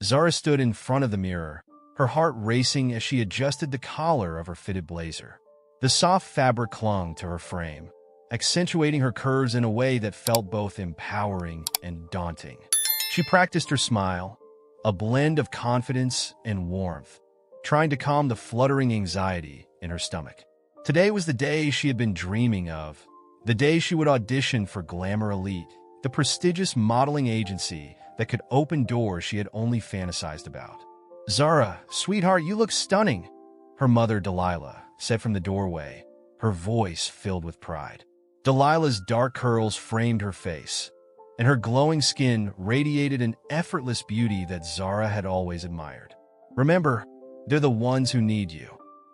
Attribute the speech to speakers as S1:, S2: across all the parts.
S1: Zara stood in front of the mirror, her heart racing as she adjusted the collar of her fitted blazer. The soft fabric clung to her frame, accentuating her curves in a way that felt both empowering and daunting. She practiced her smile, a blend of confidence and warmth, trying to calm the fluttering anxiety in her stomach. Today was the day she had been dreaming of, the day she would audition for Glamour Elite, the prestigious modeling agency that could open doors she had only fantasized about. "Zara, sweetheart, you look stunning," her mother, Delilah, said from the doorway, her voice filled with pride. Delilah's dark curls framed her face, and her glowing skin radiated an effortless beauty that Zara had always admired. "Remember, they're the ones who need you.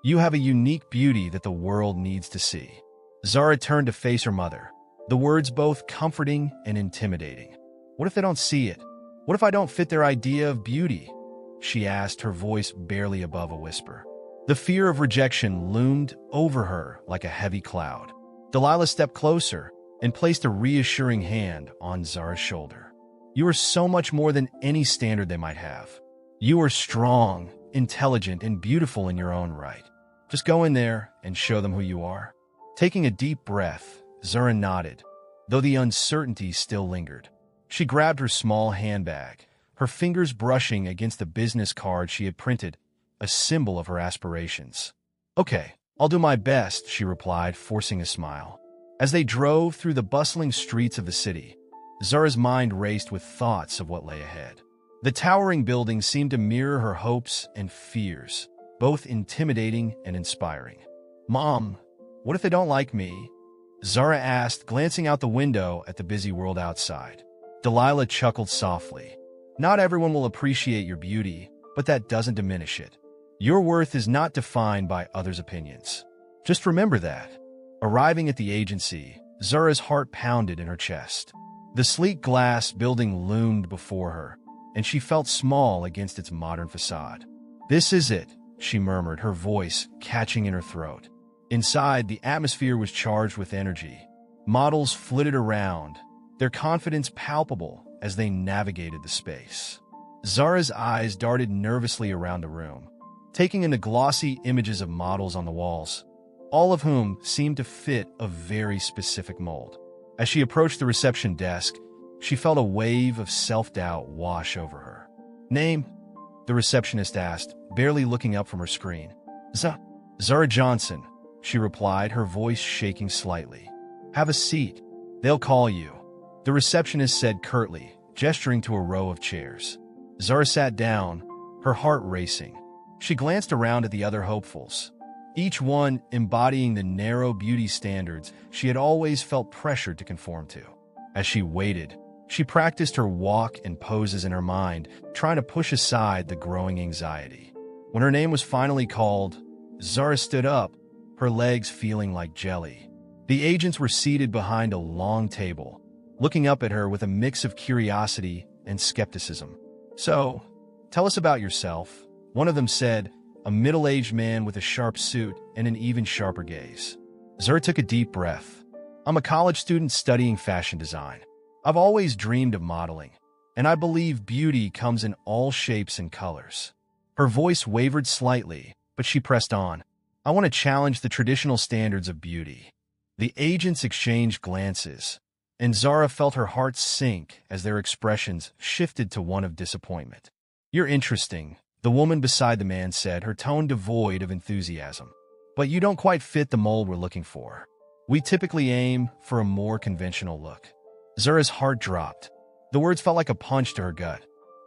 S1: You have a unique beauty that the world needs to see." Zara turned to face her mother, the words both comforting and intimidating. "What if they don't see it? What if I don't fit their idea of beauty?" she asked, her voice barely above a whisper. The fear of rejection loomed over her like a heavy cloud. Delilah stepped closer and placed a reassuring hand on Zara's shoulder. "You are so much more than any standard they might have. You are strong, intelligent, and beautiful in your own right. Just go in there and show them who you are." Taking a deep breath, Zara nodded, though the uncertainty still lingered. She grabbed her small handbag, her fingers brushing against the business card she had printed, a symbol of her aspirations. "Okay, I'll do my best," she replied, forcing a smile. As they drove through the bustling streets of the city, Zara's mind raced with thoughts of what lay ahead. The towering building seemed to mirror her hopes and fears, both intimidating and inspiring. "Mom, what if they don't like me?" Zara asked, glancing out the window at the busy world outside. Delilah chuckled softly. "Not everyone will appreciate your beauty, but that doesn't diminish it. Your worth is not defined by others' opinions. Just remember that." Arriving at the agency, Zara's heart pounded in her chest. The sleek glass building loomed before her, and she felt small against its modern facade. "This is it," she murmured, her voice catching in her throat. Inside, the atmosphere was charged with energy. Models flitted around, their confidence palpable as they navigated the space. Zara's eyes darted nervously around the room, taking in the glossy images of models on the walls, all of whom seemed to fit a very specific mold. As she approached the reception desk, she felt a wave of self-doubt wash over her. "Name?" the receptionist asked, barely looking up from her screen. Zara Johnson," she replied, her voice shaking slightly. "Have a seat. They'll call you," the receptionist said curtly, gesturing to a row of chairs. Zara sat down, her heart racing. She glanced around at the other hopefuls, each one embodying the narrow beauty standards she had always felt pressured to conform to. As she waited, she practiced her walk and poses in her mind, trying to push aside the growing anxiety. When her name was finally called, Zara stood up, her legs feeling like jelly. The agents were seated behind a long table, looking up at her with a mix of curiosity and skepticism. "So, tell us about yourself," one of them said, a middle-aged man with a sharp suit and an even sharper gaze. Zara took a deep breath. "I'm a college student studying fashion design. I've always dreamed of modeling, and I believe beauty comes in all shapes and colors." Her voice wavered slightly, but she pressed on. "I want to challenge the traditional standards of beauty." The agents exchanged glances, and Zara felt her heart sink as their expressions shifted to one of disappointment. "You're interesting," the woman beside the man said, her tone devoid of enthusiasm. "But you don't quite fit the mold we're looking for. We typically aim for a more conventional look." Zara's heart dropped. The words felt like a punch to her gut.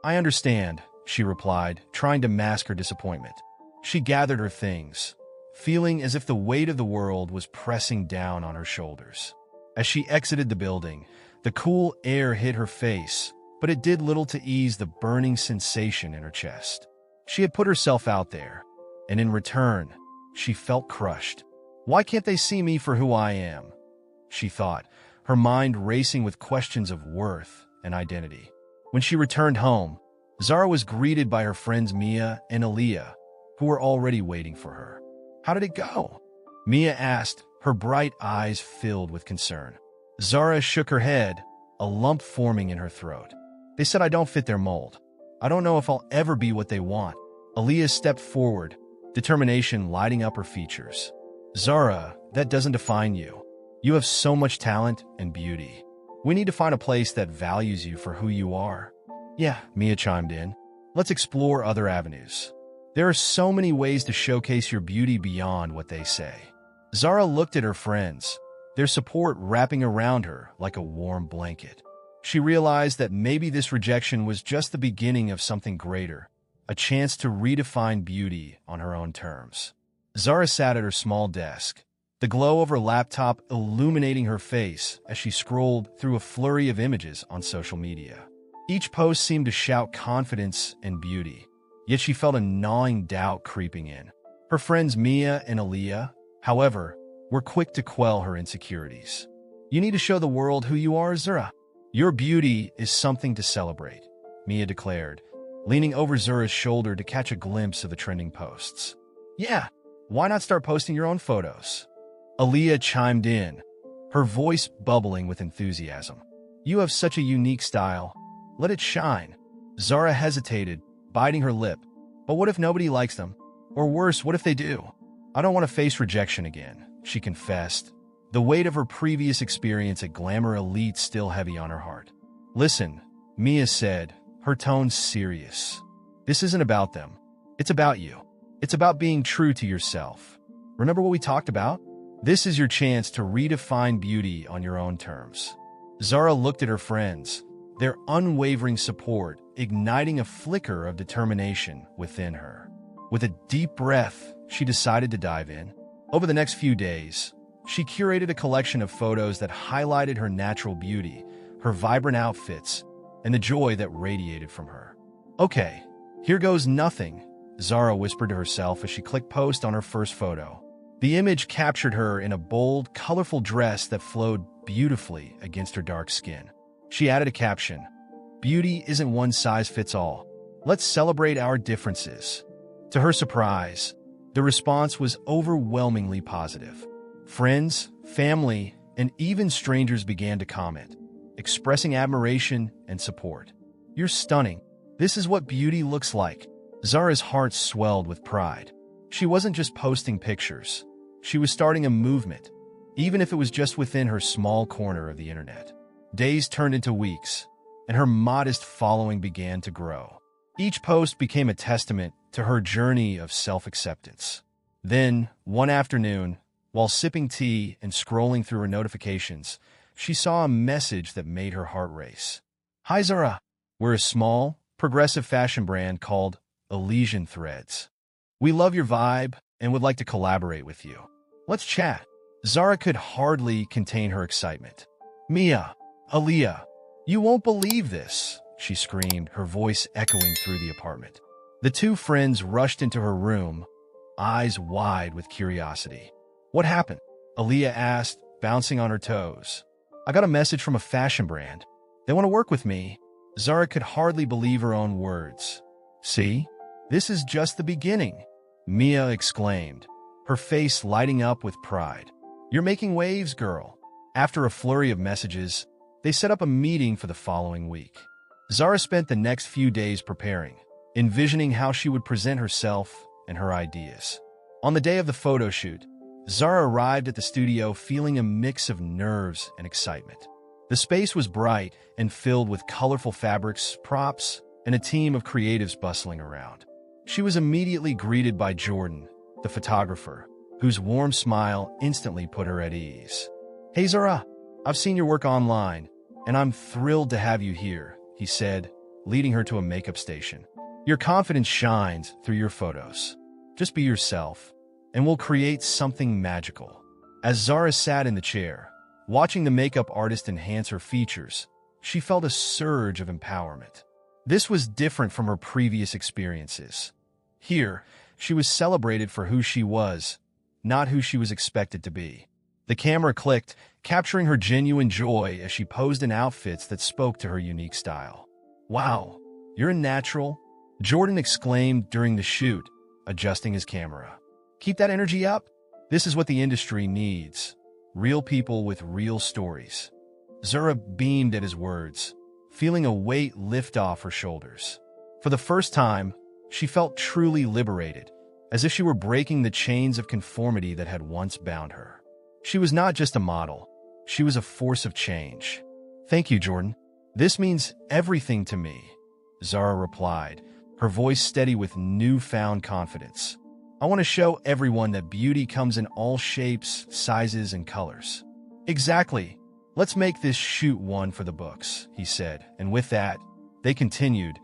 S1: "I understand," she replied, trying to mask her disappointment. She gathered her things, feeling as if the weight of the world was pressing down on her shoulders. As she exited the building, the cool air hit her face, but it did little to ease the burning sensation in her chest. She had put herself out there, and in return, she felt crushed. "Why can't they see me for who I am?" she thought, her mind racing with questions of worth and identity. When she returned home, Zara was greeted by her friends Mia and Aaliyah, who were already waiting for her. "How did it go?" Mia asked, her bright eyes filled with concern. Zara shook her head, a lump forming in her throat. "They said I don't fit their mold. I don't know if I'll ever be what they want. Aaliyah stepped forward, determination lighting up her features. Zara, that doesn't define you. You have so much talent and beauty. We need to find a place that values you for who you are. Yeah, Mia chimed in. Let's explore other avenues. There are so many ways to showcase your beauty beyond what they say. Zara looked at her friends, their support wrapping around her like a warm blanket. She realized that maybe this rejection was just the beginning of something greater, a chance to redefine beauty on her own terms. Zara sat at her small desk, the glow of her laptop illuminating her face as she scrolled through a flurry of images on social media. Each post seemed to shout confidence and beauty, yet she felt a gnawing doubt creeping in. Her friends Mia and Aaliyah, however, were quick to quell her insecurities. You need to show the world who you are, Zara. Your beauty is something to celebrate, Mia declared, leaning over Zara's shoulder to catch a glimpse of the trending posts. Yeah, why not start posting your own photos? Aaliyah chimed in, her voice bubbling with enthusiasm. You have such a unique style. Let it shine. Zara hesitated, biting her lip. But what if nobody likes them? Or worse, what if they do? I don't want to face rejection again, she confessed, the weight of her previous experience at Glamour Elite still heavy on her heart. Listen, Mia said, her tone serious. This isn't about them. It's about you. It's about being true to yourself. Remember what we talked about? This is your chance to redefine beauty on your own terms. Zara looked at her friends, their unwavering support igniting a flicker of determination within her. With a deep breath, she decided to dive in. Over the next few days, she curated a collection of photos that highlighted her natural beauty, her vibrant outfits, and the joy that radiated from her. Okay, here goes nothing, Zara whispered to herself as she clicked post on her first photo. The image captured her in a bold, colorful dress that flowed beautifully against her dark skin. She added a caption, "Beauty isn't one size fits all. Let's celebrate our differences." To her surprise, the response was overwhelmingly positive. Friends, family, and even strangers began to comment, expressing admiration and support. "You're stunning. This is what beauty looks like." Zara's heart swelled with pride. She wasn't just posting pictures. She was starting a movement, even if it was just within her small corner of the internet. Days turned into weeks, and her modest following began to grow. Each post became a testament to her journey of self-acceptance. Then, one afternoon, while sipping tea and scrolling through her notifications, she saw a message that made her heart race. "Hi Zara, we're a small, progressive fashion brand called Elysian Threads. We love your vibe and would like to collaborate with you. Let's chat." Zara could hardly contain her excitement. "Mia, Aaliyah, you won't believe this," she screamed, her voice echoing through the apartment. The two friends rushed into her room, eyes wide with curiosity. "What happened?" Aaliyah asked, bouncing on her toes. "I got a message from a fashion brand. They want to work with me." Zara could hardly believe her own words. "See? This is just the beginning," Mia exclaimed, her face lighting up with pride. "You're making waves, girl." After a flurry of messages, they set up a meeting for the following week. Zara spent the next few days preparing, envisioning how she would present herself and her ideas. On the day of the photo shoot, Zara arrived at the studio feeling a mix of nerves and excitement. The space was bright and filled with colorful fabrics, props, and a team of creatives bustling around. She was immediately greeted by Jordan, the photographer, whose warm smile instantly put her at ease. "Hey Zara, I've seen your work online, and I'm thrilled to have you here," he said, leading her to a makeup station. "Your confidence shines through your photos. Just be yourself, and we'll create something magical." As Zara sat in the chair, watching the makeup artist enhance her features, she felt a surge of empowerment. This was different from her previous experiences. Here, she was celebrated for who she was, not who she was expected to be. The camera clicked, capturing her genuine joy as she posed in outfits that spoke to her unique style. "Wow, you're a natural," Jordan exclaimed during the shoot, adjusting his camera. "Keep that energy up. This is what the industry needs. Real people with real stories." Zara beamed at his words, feeling a weight lift off her shoulders. For the first time, she felt truly liberated, as if she were breaking the chains of conformity that had once bound her. She was not just a model, she was a force of change. "Thank you, Jordan. This means everything to me," Zara replied, her voice steady with newfound confidence. "I want to show everyone that beauty comes in all shapes, sizes, and colors." "Exactly. Let's make this shoot one for the books," he said, and with that, they continued,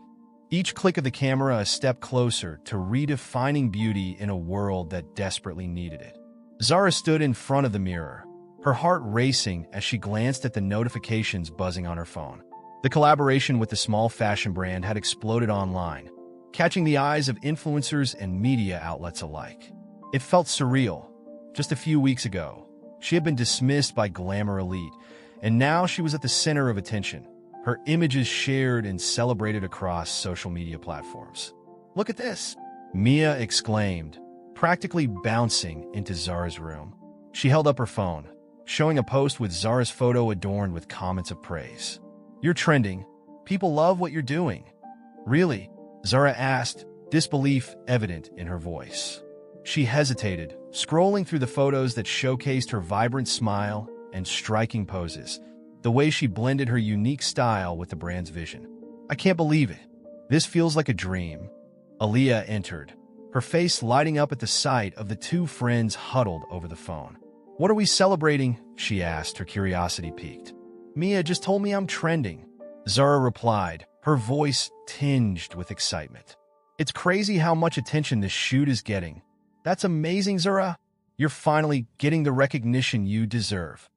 S1: each click of the camera a step closer to redefining beauty in a world that desperately needed it. Zara stood in front of the mirror, her heart racing as she glanced at the notifications buzzing on her phone. The collaboration with the small fashion brand had exploded online, catching the eyes of influencers and media outlets alike. It felt surreal. Just a few weeks ago, she had been dismissed by glamour elite, and now she was at the center of attention, her images shared and celebrated across social media platforms. "Look at this!" Mia exclaimed, practically bouncing into Zara's room. She held up her phone, showing a post with Zara's photo adorned with comments of praise. "You're trending. People love what you're doing." "Really?" Zara asked, disbelief evident in her voice. She hesitated, scrolling through the photos that showcased her vibrant smile and striking poses, the way she blended her unique style with the brand's vision. "I can't believe it. This feels like a dream." Aaliyah entered, her face lighting up at the sight of the two friends huddled over the phone. "What are we celebrating?" she asked, her curiosity piqued. "Mia just told me I'm trending," Zara replied, her voice tinged with excitement. "It's crazy how much attention this shoot is getting." "That's amazing, Zara. You're finally getting the recognition you deserve."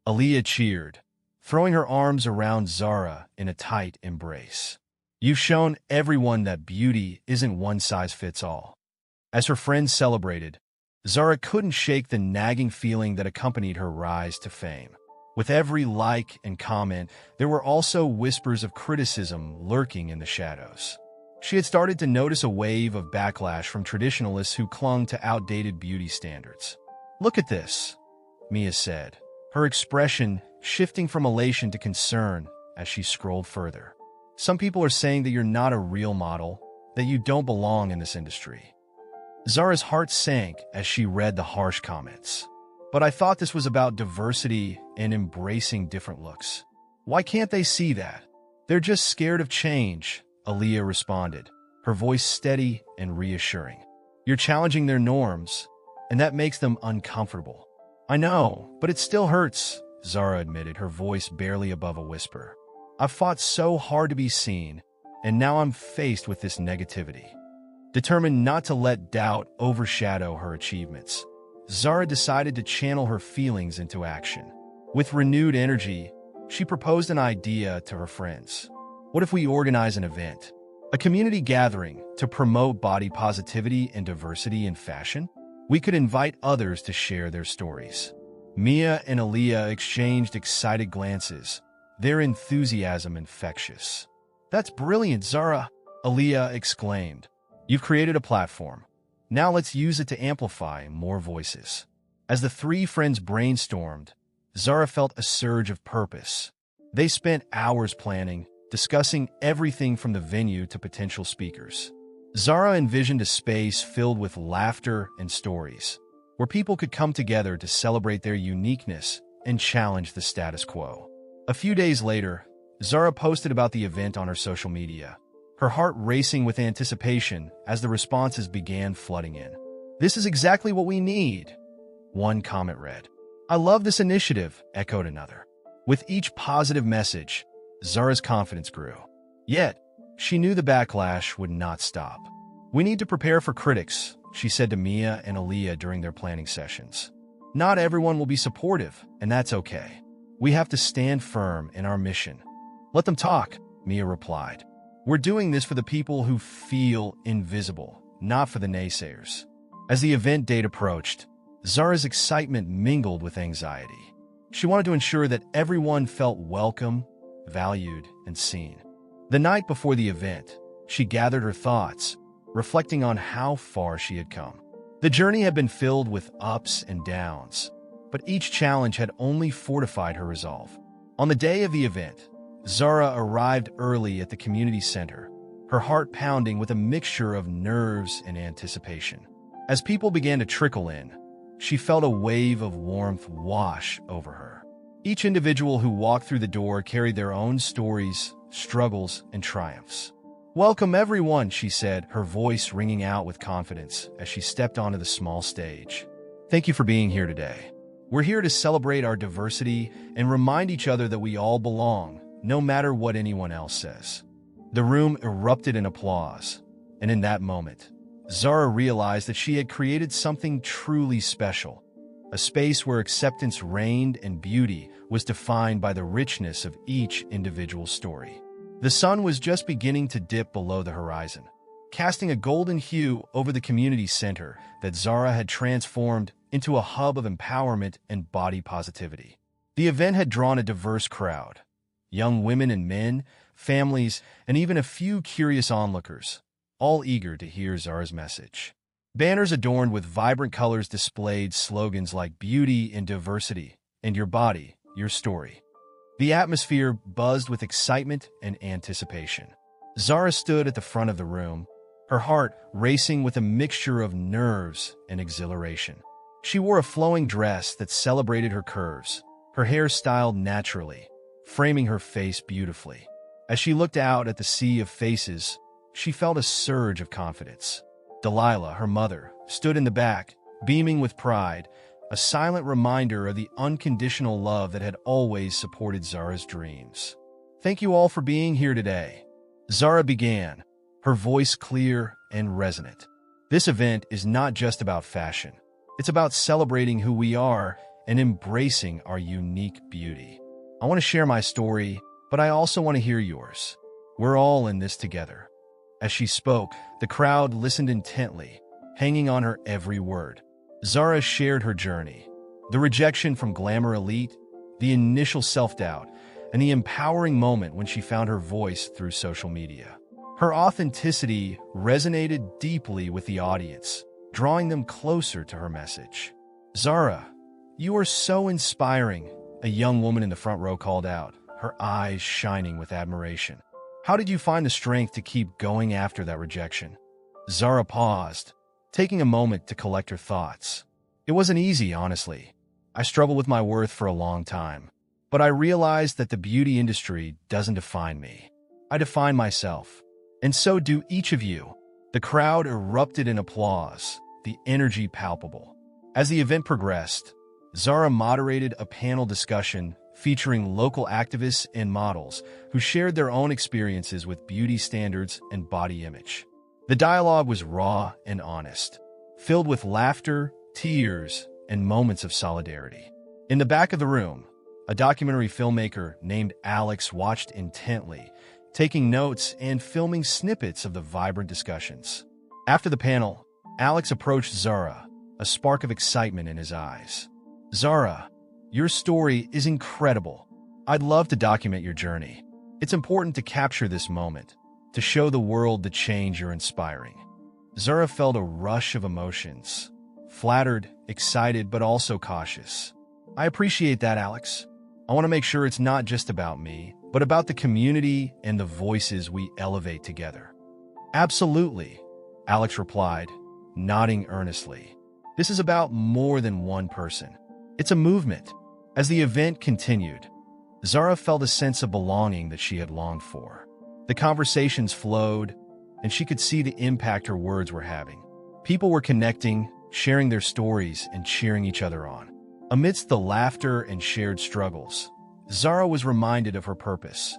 S1: Aaliyah cheered, throwing her arms around Zara in a tight embrace. "You've shown everyone that beauty isn't one size fits all." As her friends celebrated, Zara couldn't shake the nagging feeling that accompanied her rise to fame. With every like and comment, there were also whispers of criticism lurking in the shadows. She had started to notice a wave of backlash from traditionalists who clung to outdated beauty standards. "Look at this," Mia said, her expression shifting from elation to concern as she scrolled further. "Some people are saying that you're not a real model, that you don't belong in this industry." Zara's heart sank as she read the harsh comments. "But I thought this was about diversity and embracing different looks." "Why can't they see that? They're just scared of change," Aaliyah responded, her voice steady and reassuring. "You're challenging their norms, and that makes them uncomfortable." "I know, but it still hurts," Zara admitted, her voice barely above a whisper. "I've fought so hard to be seen, and now I'm faced with this negativity." Determined not to let doubt overshadow her achievements, Zara decided to channel her feelings into action. With renewed energy, she proposed an idea to her friends. "What if we organize an event, a community gathering to promote body positivity and diversity in fashion? We could invite others to share their stories." Mia and Aaliyah exchanged excited glances, their enthusiasm infectious. "That's brilliant, Zara," Aaliyah exclaimed. "You've created a platform. Now let's use it to amplify more voices." As the three friends brainstormed, Zara felt a surge of purpose. They spent hours planning, discussing everything from the venue to potential speakers. Zara envisioned a space filled with laughter and stories, where people could come together to celebrate their uniqueness and challenge the status quo. A few days later, Zara posted about the event on her social media, her heart racing with anticipation as the responses began flooding in. "This is exactly what we need," one comment read. "I love this initiative," echoed another. With each positive message, Zara's confidence grew. Yet, she knew the backlash would not stop. "We need to prepare for critics," she said to Mia and Aaliyah during their planning sessions. "Not everyone will be supportive, and that's okay. We have to stand firm in our mission." "Let them talk," Mia replied. "We're doing this for the people who feel invisible, not for the naysayers." As the event date approached, Zara's excitement mingled with anxiety. She wanted to ensure that everyone felt welcome, valued, and seen. The night before the event, she gathered her thoughts, reflecting on how far she had come. The journey had been filled with ups and downs, but each challenge had only fortified her resolve. On the day of the event, Zara arrived early at the community center, her heart pounding with a mixture of nerves and anticipation. As people began to trickle in, she felt a wave of warmth wash over her. Each individual who walked through the door carried their own stories, struggles, and triumphs. "Welcome, everyone," she said, her voice ringing out with confidence as she stepped onto the small stage. "Thank you for being here today. We're here to celebrate our diversity and remind each other that we all belong, no matter what anyone else says." The room erupted in applause, and in that moment, Zara realized that she had created something truly special, a space where acceptance reigned and beauty was defined by the richness of each individual story. The sun was just beginning to dip below the horizon, casting a golden hue over the community center that Zara had transformed into a hub of empowerment and body positivity. The event had drawn a diverse crowd: young women and men, families, and even a few curious onlookers, all eager to hear Zara's message. Banners adorned with vibrant colors displayed slogans like "Beauty in Diversity" and "Your Body, Your Story." The atmosphere buzzed with excitement and anticipation. Zara stood at the front of the room, her heart racing with a mixture of nerves and exhilaration. She wore a flowing dress that celebrated her curves, her hair styled naturally, framing her face beautifully. As she looked out at the sea of faces, she felt a surge of confidence. Delilah, her mother, stood in the back, beaming with pride, a silent reminder of the unconditional love that had always supported Zara's dreams. "Thank you all for being here today," Zara began, her voice clear and resonant. "This event is not just about fashion. It's about celebrating who we are and embracing our unique beauty. I want to share my story, but I also want to hear yours. We're all in this together." As she spoke, the crowd listened intently, hanging on her every word. Zara shared her journey: the rejection from glamour elite, the initial self-doubt, and the empowering moment when she found her voice through social media. Her authenticity resonated deeply with the audience, drawing them closer to her message. "Zara, you are so inspiring," a young woman in the front row called out, her eyes shining with admiration. "How did you find the strength to keep going after that rejection?" Zara paused, taking a moment to collect her thoughts. "It wasn't easy, honestly. I struggled with my worth for a long time. But I realized that the beauty industry doesn't define me. I define myself. And so do each of you." The crowd erupted in applause, the energy palpable. As the event progressed, Zara moderated a panel discussion featuring local activists and models who shared their own experiences with beauty standards and body image. The dialogue was raw and honest, filled with laughter, tears, and moments of solidarity. In the back of the room, a documentary filmmaker named Alex watched intently, taking notes and filming snippets of the vibrant discussions. After the panel, Alex approached Zara, a spark of excitement in his eyes. "Zara, your story is incredible. I'd love to document your journey. It's important to capture this moment, to show the world the change you're inspiring." Zara felt a rush of emotions, flattered, excited, but also cautious. "I appreciate that, Alex. I want to make sure it's not just about me, but about the community and the voices we elevate together." "Absolutely," Alex replied, nodding earnestly. "This is about more than one person. It's a movement." As the event continued, Zara felt a sense of belonging that she had longed for. The conversations flowed, and she could see the impact her words were having. People were connecting, sharing their stories, and cheering each other on. Amidst the laughter and shared struggles, Zara was reminded of her purpose: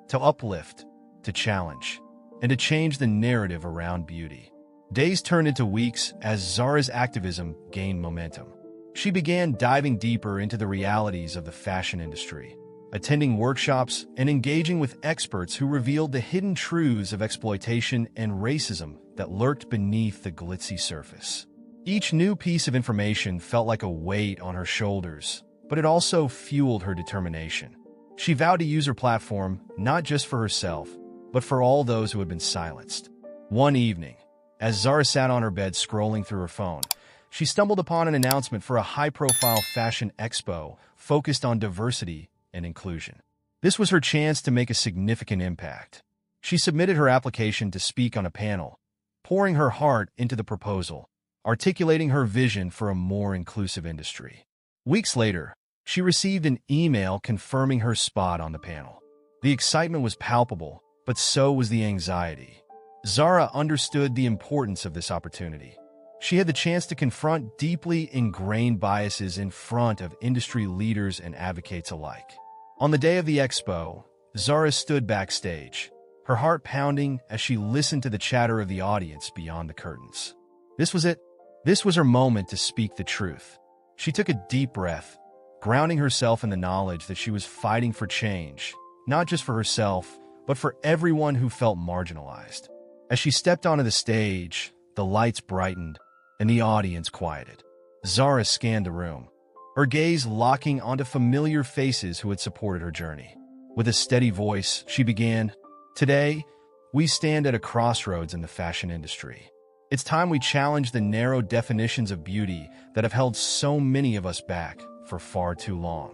S1: to uplift, to challenge, and to change the narrative around beauty. Days turned into weeks as Zara's activism gained momentum. She began diving deeper into the realities of the fashion industry, attending workshops and engaging with experts who revealed the hidden truths of exploitation and racism that lurked beneath the glitzy surface. Each new piece of information felt like a weight on her shoulders, but it also fueled her determination. She vowed to use her platform not just for herself, but for all those who had been silenced. One evening, as Zara sat on her bed scrolling through her phone, she stumbled upon an announcement for a high-profile fashion expo focused on diversity and inclusion. This was her chance to make a significant impact. She submitted her application to speak on a panel, pouring her heart into the proposal, articulating her vision for a more inclusive industry. Weeks later, she received an email confirming her spot on the panel. The excitement was palpable, but so was the anxiety. Zara understood the importance of this opportunity. She had the chance to confront deeply ingrained biases in front of industry leaders and advocates alike. On the day of the expo, Zara stood backstage, her heart pounding as she listened to the chatter of the audience beyond the curtains. This was it. This was her moment to speak the truth. She took a deep breath, grounding herself in the knowledge that she was fighting for change, not just for herself, but for everyone who felt marginalized. As she stepped onto the stage, the lights brightened, and the audience quieted. Zara scanned the room, her gaze locking onto familiar faces who had supported her journey. With a steady voice, she began, "Today, we stand at a crossroads in the fashion industry. It's time we challenge the narrow definitions of beauty that have held so many of us back for far too long."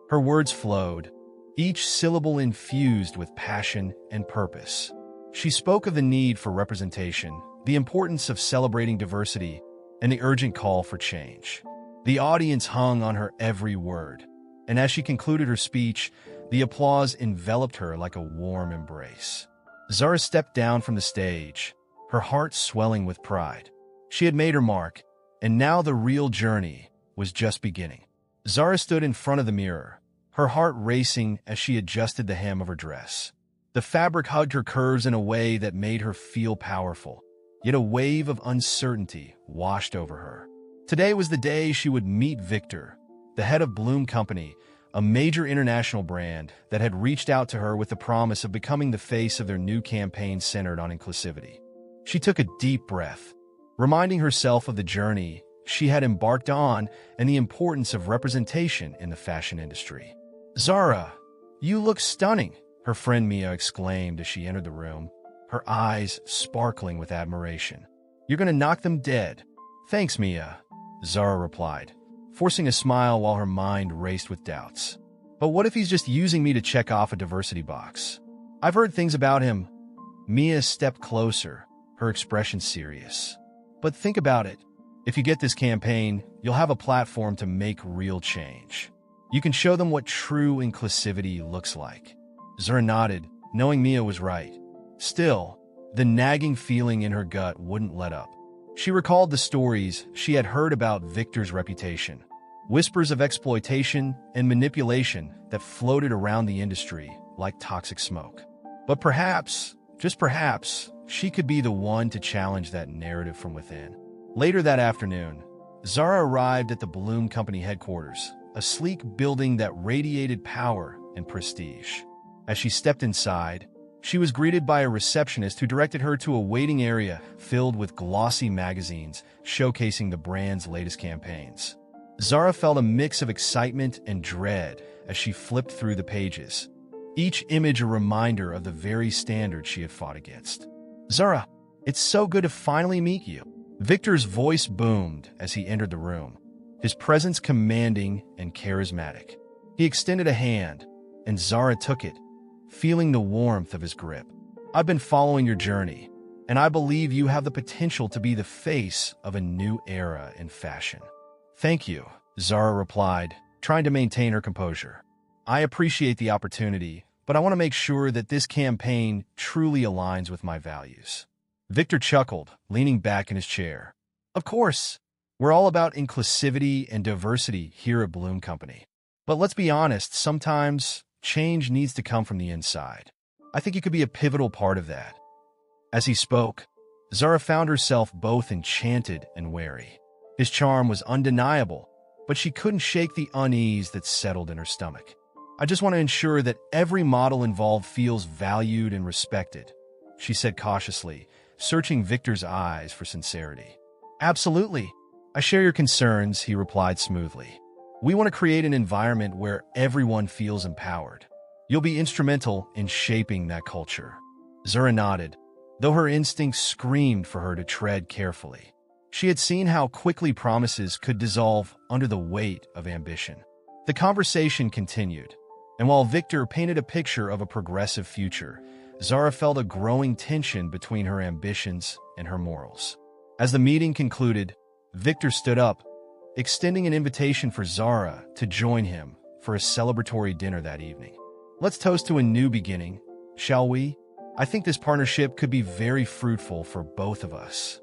S1: Her words flowed, each syllable infused with passion and purpose. She spoke of the need for representation, the importance of celebrating diversity, and the urgent call for change. The audience hung on her every word, and as she concluded her speech, the applause enveloped her like a warm embrace. Zara stepped down from the stage, her heart swelling with pride. She had made her mark, and now the real journey was just beginning. Zara stood in front of the mirror, her heart racing as she adjusted the hem of her dress. The fabric hugged her curves in a way that made her feel powerful, yet a wave of uncertainty washed over her. Today was the day she would meet Victor, the head of Bloom Company, a major international brand that had reached out to her with the promise of becoming the face of their new campaign centered on inclusivity. She took a deep breath, reminding herself of the journey she had embarked on and the importance of representation in the fashion industry. "Zara, you look stunning," her friend Mia exclaimed as she entered the room, her eyes sparkling with admiration. "You're going to knock them dead." "Thanks, Mia," Zara replied, forcing a smile while her mind raced with doubts. "But what if he's just using me to check off a diversity box? I've heard things about him." Mia stepped closer, her expression serious. "But think about it. If you get this campaign, you'll have a platform to make real change. You can show them what true inclusivity looks like." Zara nodded, knowing Mia was right. Still, the nagging feeling in her gut wouldn't let up. She recalled the stories she had heard about Victor's reputation, whispers of exploitation and manipulation that floated around the industry like toxic smoke. But perhaps, just perhaps, she could be the one to challenge that narrative from within. Later that afternoon, Zara arrived at the Bloom Company headquarters, a sleek building that radiated power and prestige. As she stepped inside, she was greeted by a receptionist who directed her to a waiting area filled with glossy magazines showcasing the brand's latest campaigns. Zara felt a mix of excitement and dread as she flipped through the pages, each image a reminder of the very standards she had fought against. "Zara, it's so good to finally meet you." Victor's voice boomed as he entered the room, his presence commanding and charismatic. He extended a hand, and Zara took it, feeling the warmth of his grip. "I've been following your journey, and I believe you have the potential to be the face of a new era in fashion." "Thank you," Zara replied, trying to maintain her composure. "I appreciate the opportunity, but I want to make sure that this campaign truly aligns with my values." Victor chuckled, leaning back in his chair. "Of course, we're all about inclusivity and diversity here at Bloom Company. But let's be honest, sometimes change needs to come from the inside. I think you could be a pivotal part of that." As he spoke, Zara found herself both enchanted and wary. His charm was undeniable, but she couldn't shake the unease that settled in her stomach. "I just want to ensure that every model involved feels valued and respected," she said cautiously, searching Victor's eyes for sincerity. "Absolutely. I share your concerns," he replied smoothly. "We want to create an environment where everyone feels empowered. You'll be instrumental in shaping that culture." Zara nodded, though her instincts screamed for her to tread carefully. She had seen how quickly promises could dissolve under the weight of ambition. The conversation continued, and while Victor painted a picture of a progressive future, Zara felt a growing tension between her ambitions and her morals. As the meeting concluded, Victor stood up, extending an invitation for Zara to join him for a celebratory dinner that evening. "Let's toast to a new beginning, shall we? I think this partnership could be very fruitful for both of us."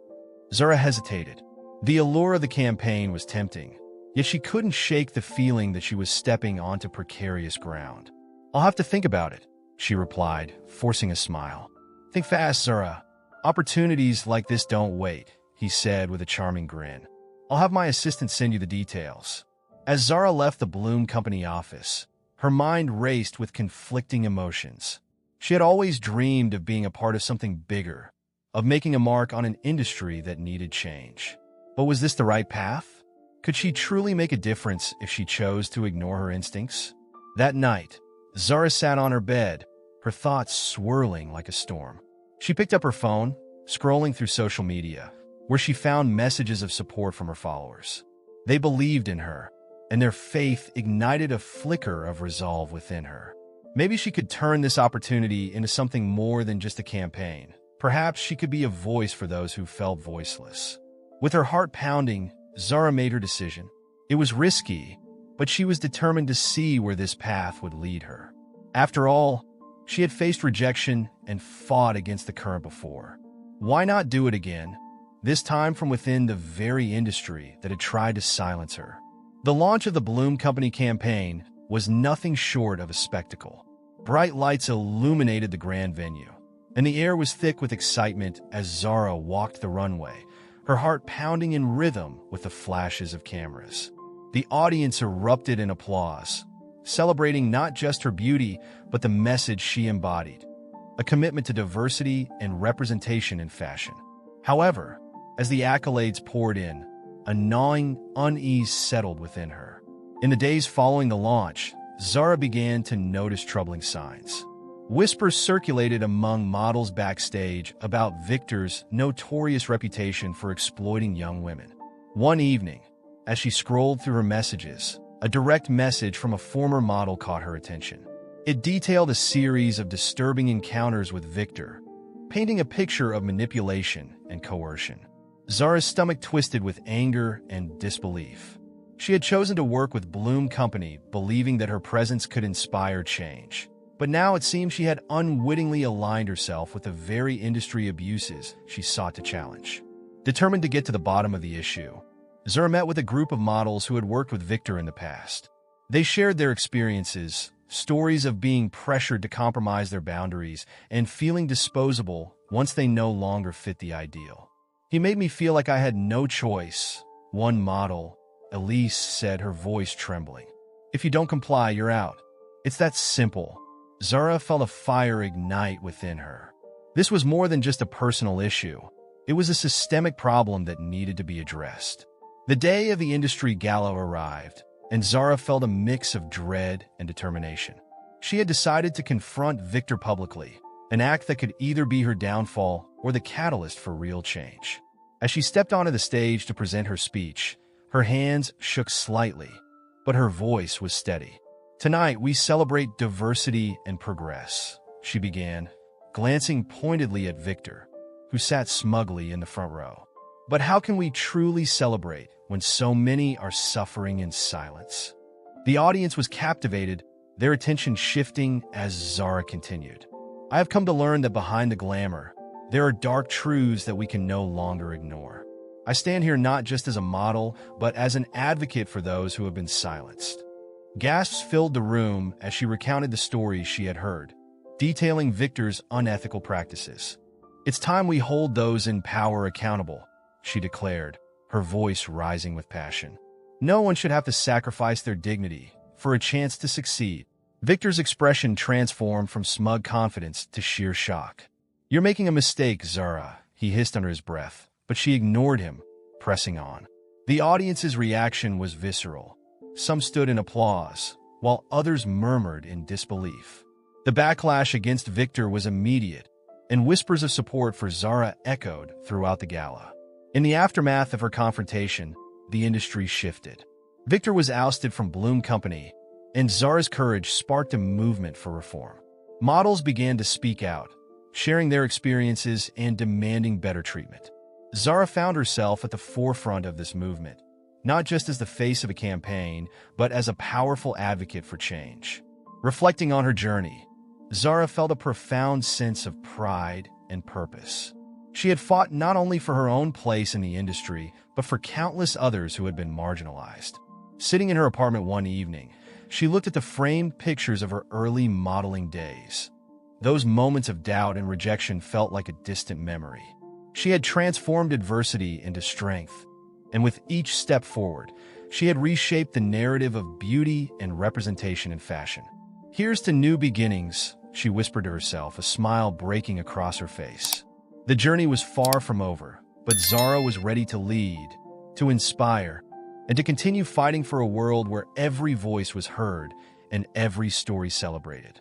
S1: Zara hesitated. The allure of the campaign was tempting, yet she couldn't shake the feeling that she was stepping onto precarious ground. "I'll have to think about it," she replied, forcing a smile. "Think fast, Zara. Opportunities like this don't wait," he said with a charming grin. "I'll have my assistant send you the details." As Zara left the Bloom Company office, her mind raced with conflicting emotions. She had always dreamed of being a part of something bigger, of making a mark on an industry that needed change. But was this the right path? Could she truly make a difference if she chose to ignore her instincts? That night, Zara sat on her bed, her thoughts swirling like a storm. She picked up her phone, scrolling through social media, where she found messages of support from her followers. They believed in her, and their faith ignited a flicker of resolve within her. Maybe she could turn this opportunity into something more than just a campaign. Perhaps she could be a voice for those who felt voiceless. With her heart pounding, Zara made her decision. It was risky, but she was determined to see where this path would lead her. After all, she had faced rejection and fought against the current before. Why not do it again, this time from within the very industry that had tried to silence her? The launch of the Bloom Company campaign was nothing short of a spectacle. Bright lights illuminated the grand venue, and the air was thick with excitement as Zara walked the runway, her heart pounding in rhythm with the flashes of cameras. The audience erupted in applause, celebrating not just her beauty, but the message she embodied, a commitment to diversity and representation in fashion. However, as the accolades poured in, a gnawing unease settled within her. In the days following the launch, Zara began to notice troubling signs. Whispers circulated among models backstage about Victor's notorious reputation for exploiting young women. One evening, as she scrolled through her messages, a direct message from a former model caught her attention. It detailed a series of disturbing encounters with Victor, painting a picture of manipulation and coercion. Zara's stomach twisted with anger and disbelief. She had chosen to work with Bloom Company, believing that her presence could inspire change. But now it seemed she had unwittingly aligned herself with the very industry abuses she sought to challenge. Determined to get to the bottom of the issue, Zara met with a group of models who had worked with Victor in the past. They shared their experiences, stories of being pressured to compromise their boundaries and feeling disposable once they no longer fit the ideal. "He made me feel like I had no choice," one model, Elise, said, her voice trembling. "If you don't comply, you're out. It's that simple." Zara felt a fire ignite within her. This was more than just a personal issue. It was a systemic problem that needed to be addressed. The day of the industry gala arrived, and Zara felt a mix of dread and determination. She had decided to confront Victor publicly, an act that could either be her downfall or the catalyst for real change. As she stepped onto the stage to present her speech, her hands shook slightly, but her voice was steady. "Tonight, we celebrate diversity and progress," she began, glancing pointedly at Victor, who sat smugly in the front row. "But how can we truly celebrate when so many are suffering in silence?" The audience was captivated, their attention shifting as Zara continued. "I have come to learn that behind the glamour, there are dark truths that we can no longer ignore. I stand here not just as a model, but as an advocate for those who have been silenced." Gasps filled the room as she recounted the stories she had heard, detailing Victor's unethical practices. "It's time we hold those in power accountable," she declared, her voice rising with passion. "No one should have to sacrifice their dignity for a chance to succeed." Victor's expression transformed from smug confidence to sheer shock. "You're making a mistake, Zara," he hissed under his breath, but she ignored him, pressing on. The audience's reaction was visceral. Some stood in applause, while others murmured in disbelief. The backlash against Victor was immediate, and whispers of support for Zara echoed throughout the gala. In the aftermath of her confrontation, the industry shifted. Victor was ousted from Bloom Company, and Zara's courage sparked a movement for reform. Models began to speak out, sharing their experiences and demanding better treatment. Zara found herself at the forefront of this movement, not just as the face of a campaign, but as a powerful advocate for change. Reflecting on her journey, Zara felt a profound sense of pride and purpose. She had fought not only for her own place in the industry, but for countless others who had been marginalized. Sitting in her apartment one evening, she looked at the framed pictures of her early modeling days. Those moments of doubt and rejection felt like a distant memory. She had transformed adversity into strength, and with each step forward, she had reshaped the narrative of beauty and representation in fashion. "Here's to new beginnings," she whispered to herself, a smile breaking across her face. The journey was far from over, but Zara was ready to lead, to inspire, and to continue fighting for a world where every voice was heard and every story celebrated.